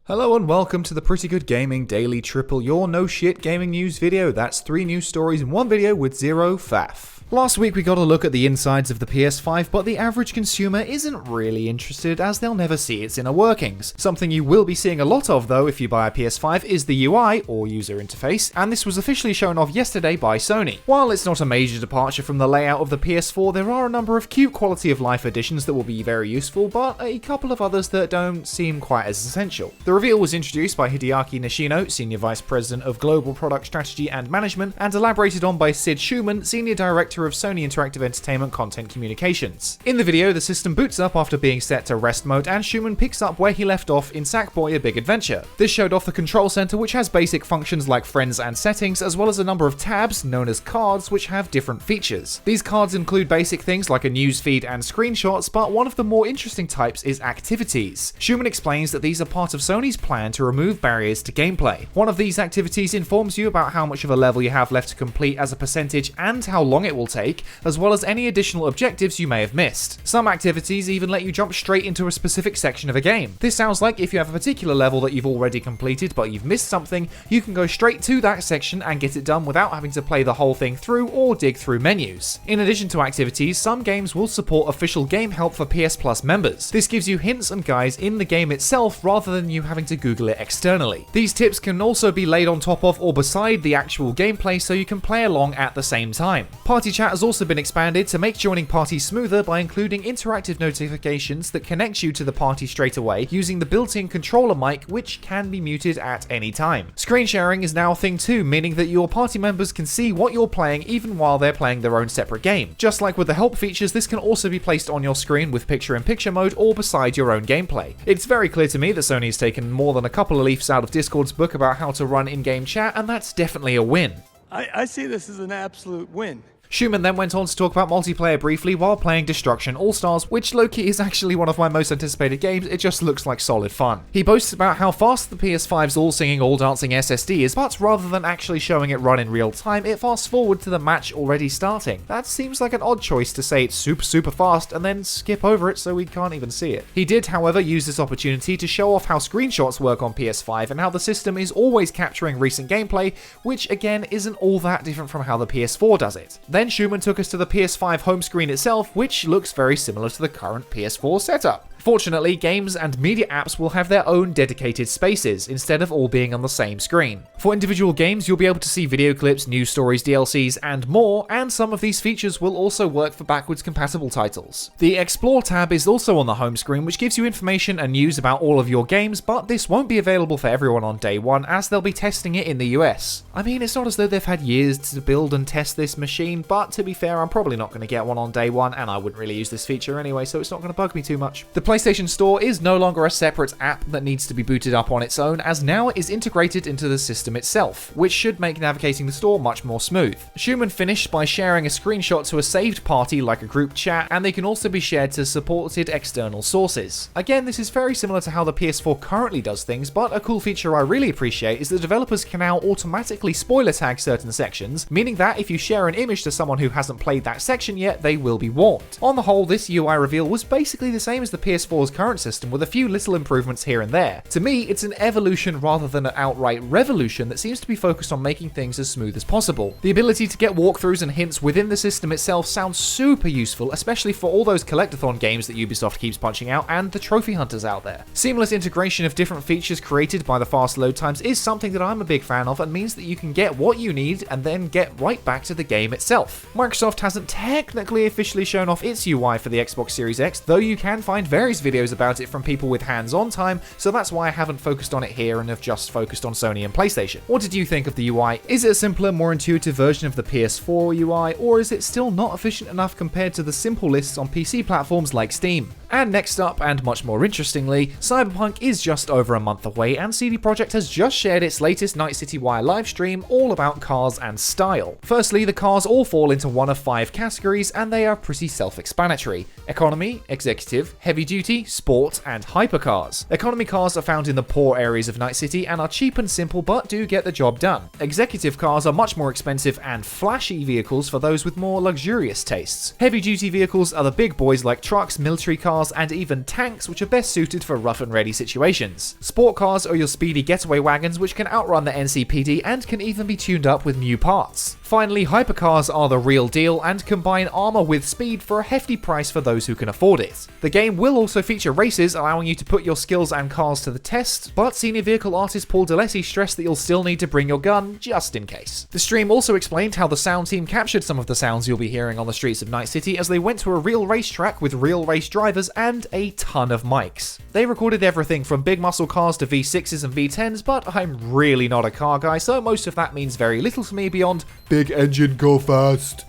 Hello and welcome to the Pretty Good Gaming Daily Triple, your no shit gaming news video. That's 3 news stories in one video with zero faff. Last week we got a look at the insides of the PS5, but the average consumer isn't really interested as they'll never see its inner workings. Something you will be seeing a lot of though if you buy a PS5 is the UI, or user interface, and this was officially shown off yesterday by Sony. While it's not a major departure from the layout of the PS4, there are a number of cute quality of life additions that will be very useful, but a couple of others that don't seem quite as essential. The reveal was introduced by Hideaki Nishino, Senior Vice President of Global Product Strategy and Management, and elaborated on by Sid Schumann, Senior Director of Sony Interactive Entertainment Content Communications. In the video, the system boots up after being set to rest mode, and Schumann picks up where he left off in Sackboy: A Big Adventure. This showed off the control center, which has basic functions like friends and settings, as well as a number of tabs, known as cards, which have different features. These cards include basic things like a news feed and screenshots, but one of the more interesting types is activities. Schumann explains that these are part of Sony's plan to remove barriers to gameplay. One of these activities informs you about how much of a level you have left to complete as a percentage and how long it will take, as well as any additional objectives you may have missed. Some activities even let you jump straight into a specific section of a game. This sounds like if you have a particular level that you've already completed but you've missed something, you can go straight to that section and get it done without having to play the whole thing through or dig through menus. In addition to activities, some games will support official game help for PS Plus members. This gives you hints and guides in the game itself rather than you having to Google it externally. These tips can also be laid on top of or beside the actual gameplay so you can play along at the same time. Party chat has also been expanded to make joining parties smoother by including interactive notifications that connect you to the party straight away using the built-in controller mic, which can be muted at any time. Screen sharing is now a thing too, meaning that your party members can see what you're playing even while they're playing their own separate game. Just like with the help features, this can also be placed on your screen with picture-in-picture mode or beside your own gameplay. It's very clear to me that Sony has taken more than a couple of leaves out of Discord's book about how to run in-game chat, and that's definitely a win. I see this as an absolute win. Schumann then went on to talk about multiplayer briefly while playing Destruction All-Stars, which low-key is actually one of my most anticipated games. It just looks like solid fun. He boasts about how fast the PS5's all-singing, all-dancing SSD is, but rather than actually showing it run in real time, it fast forward to the match already starting. That seems like an odd choice to say it's super fast and then skip over it so we can't even see it. He did, however, use this opportunity to show off how screenshots work on PS5 and how the system is always capturing recent gameplay, which again isn't all that different from how the PS4 does it. Then Schumann took us to the PS5 home screen itself, which looks very similar to the current PS4 setup. Fortunately, games and media apps will have their own dedicated spaces, instead of all being on the same screen. For individual games, you'll be able to see video clips, news stories, DLCs, and more, and some of these features will also work for backwards compatible titles. The Explore tab is also on the home screen, which gives you information and news about all of your games, but this won't be available for everyone on day one, as they'll be testing it in the US. I mean, it's not as though they've had years to build and test this machine, but to be fair, I'm probably not going to get one on day one, and I wouldn't really use this feature anyway, so it's not going to bug me too much. The PlayStation Store is no longer a separate app that needs to be booted up on its own, as now it is integrated into the system itself, which should make navigating the store much more smooth. Schumann finished by sharing a screenshot to a saved party like a group chat, and they can also be shared to supported external sources. Again, this is very similar to how the PS4 currently does things, but a cool feature I really appreciate is that developers can now automatically spoiler tag certain sections, meaning that if you share an image to someone who hasn't played that section yet, they will be warned. On the whole, this UI reveal was basically the same as the PS4's current system, with a few little improvements here and there. To me, it's an evolution rather than an outright revolution that seems to be focused on making things as smooth as possible. The ability to get walkthroughs and hints within the system itself sounds super useful, especially for all those collectathon games that Ubisoft keeps punching out and the trophy hunters out there. Seamless integration of different features created by the fast load times is something that I'm a big fan of, and means that you can get what you need and then get right back to the game itself. Microsoft hasn't technically officially shown off its UI for the Xbox Series X, though you can find various videos about it from people with hands-on time, so that's why I haven't focused on it here and have just focused on Sony and PlayStation. What did you think of the UI? Is it a simpler, more intuitive version of the PS4 UI, or is it still not efficient enough compared to the simple lists on PC platforms like Steam? And next up, and much more interestingly, Cyberpunk is just over a month away, and CD Projekt has just shared its latest Night City Wire livestream all about cars and style. Firstly, the cars all fall into one of 5 categories, and they are pretty self-explanatory: economy, executive, heavy duty, sport, and hypercars. Economy cars are found in the poor areas of Night City and are cheap and simple but do get the job done. Executive cars are much more expensive and flashy vehicles for those with more luxurious tastes. Heavy duty vehicles are the big boys like trucks, military cars, cars, and even tanks, which are best suited for rough and ready situations. Sport cars are your speedy getaway wagons, which can outrun the NCPD and can even be tuned up with new parts. Finally, hypercars are the real deal and combine armor with speed for a hefty price for those who can afford it. The game will also feature races, allowing you to put your skills and cars to the test, but senior vehicle artist Paul DeLessi stressed that you'll still need to bring your gun, just in case. The stream also explained how the sound team captured some of the sounds you'll be hearing on the streets of Night City as they went to a real racetrack with real race drivers and a ton of mics. They recorded everything from big muscle cars to V6s and V10s, but I'm really not a car guy, so most of that means very little to me beyond big engine, go fast.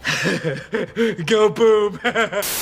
Go boom.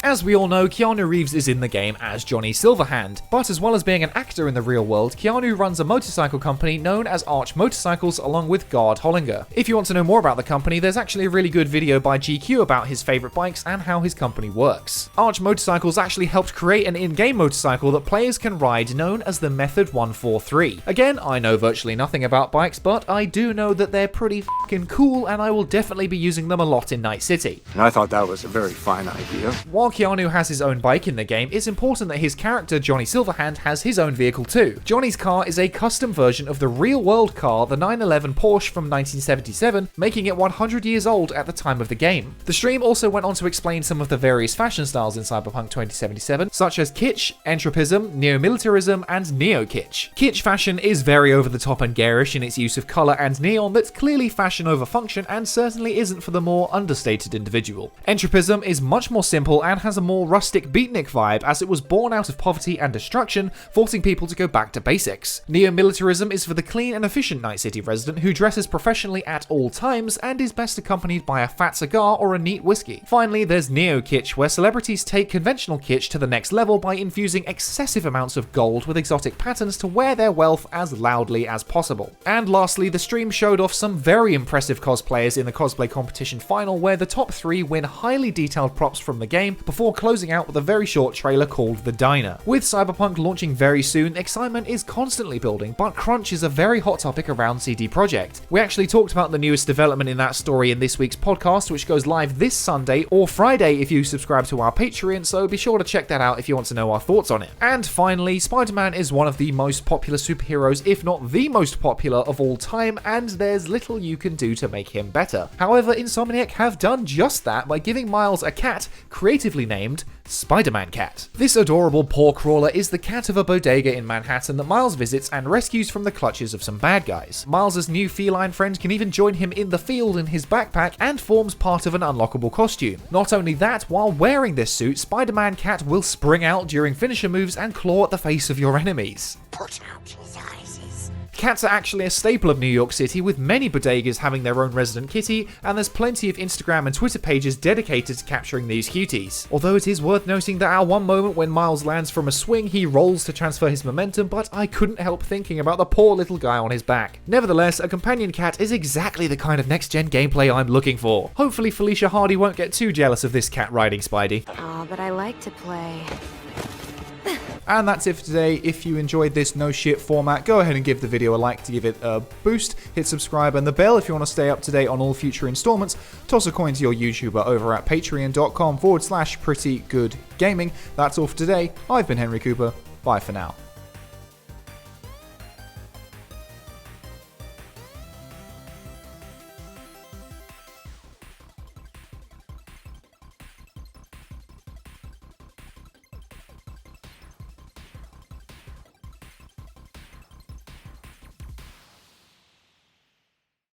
As we all know, Keanu Reeves is in the game as Johnny Silverhand, but as well as being an actor in the real world, Keanu runs a motorcycle company known as Arch Motorcycles along with Gard Hollinger. If you want to know more about the company, there's actually a really good video by GQ about his favourite bikes and how his company works. Arch Motorcycles actually helped create an in-game motorcycle that players can ride known as the Method 143. Again, I know virtually nothing about bikes, but I do know that they're pretty f***ing cool and I will definitely be using them a lot in Night City. And I thought that was a very fine idea. While Keanu has his own bike in the game, it's important that his character Johnny Silverhand has his own vehicle too. Johnny's car is a custom version of the real-world car, the 911 Porsche from 1977, making it 100 years old at the time of the game. The stream also went on to explain some of the various fashion styles in Cyberpunk 2077, such as kitsch, entropism, neo-militarism, and neo-kitsch. Kitsch fashion is very over the top and garish in its use of colour and neon that's clearly fashion over function and certainly isn't for the more understated individual. Entropism is much more simple and has a more rustic beatnik vibe as it was born out of poverty and destruction, forcing people to go back to basics. Neo-militarism is for the clean and efficient Night City resident who dresses professionally at all times and is best accompanied by a fat cigar or a neat whiskey. Finally, there's neo-kitsch, where celebrities take conventional kitsch to the next level by infusing excessive amounts of gold with exotic patterns to wear their wealth as loudly as possible. And lastly, the stream showed off some very impressive cosplayers in the cosplay competition final, where the top 3 win highly detailed props from the game before closing out with a very short trailer called The Diner. With Cyberpunk launching very soon, excitement is constantly building, but crunch is a very hot topic around CD Projekt. We actually talked about the newest development in that story in this week's podcast, which goes live this Sunday or Friday if you subscribe to our Patreon, so be sure to check that out if you want to know our thoughts on it. And finally, Spider-Man is one of the most popular superheroes, if not the most popular of all time, and there's little you can do to make him better. However, Insomniac have done just that by giving Miles a cat, creatively named Spider-Man Cat. This adorable paw crawler is the cat of a bodega in Manhattan that Miles visits and rescues from the clutches of some bad guys. Miles' new feline friend can even join him in the field in his backpack and forms part of an unlockable costume. Not only that, while wearing this suit, Spider-Man Cat will spring out during finisher moves and claw at the face of your enemies. Put out his eyes. Cats are actually a staple of New York City, with many bodegas having their own resident kitty, and there's plenty of Instagram and Twitter pages dedicated to capturing these cuties. Although it is worth noting that at one moment when Miles lands from a swing, he rolls to transfer his momentum, but I couldn't help thinking about the poor little guy on his back. Nevertheless, a companion cat is exactly the kind of next-gen gameplay I'm looking for. Hopefully Felicia Hardy won't get too jealous of this cat riding Spidey. Oh, but I like to play. And that's it for today. If you enjoyed this no shit format, go ahead and give the video a like to give it a boost. Hit subscribe and the bell if you want to stay up to date on all future installments. Toss a coin to your YouTuber over at patreon.com/prettygoodgaming. That's all for today. I've been Henry Cooper. Bye for now.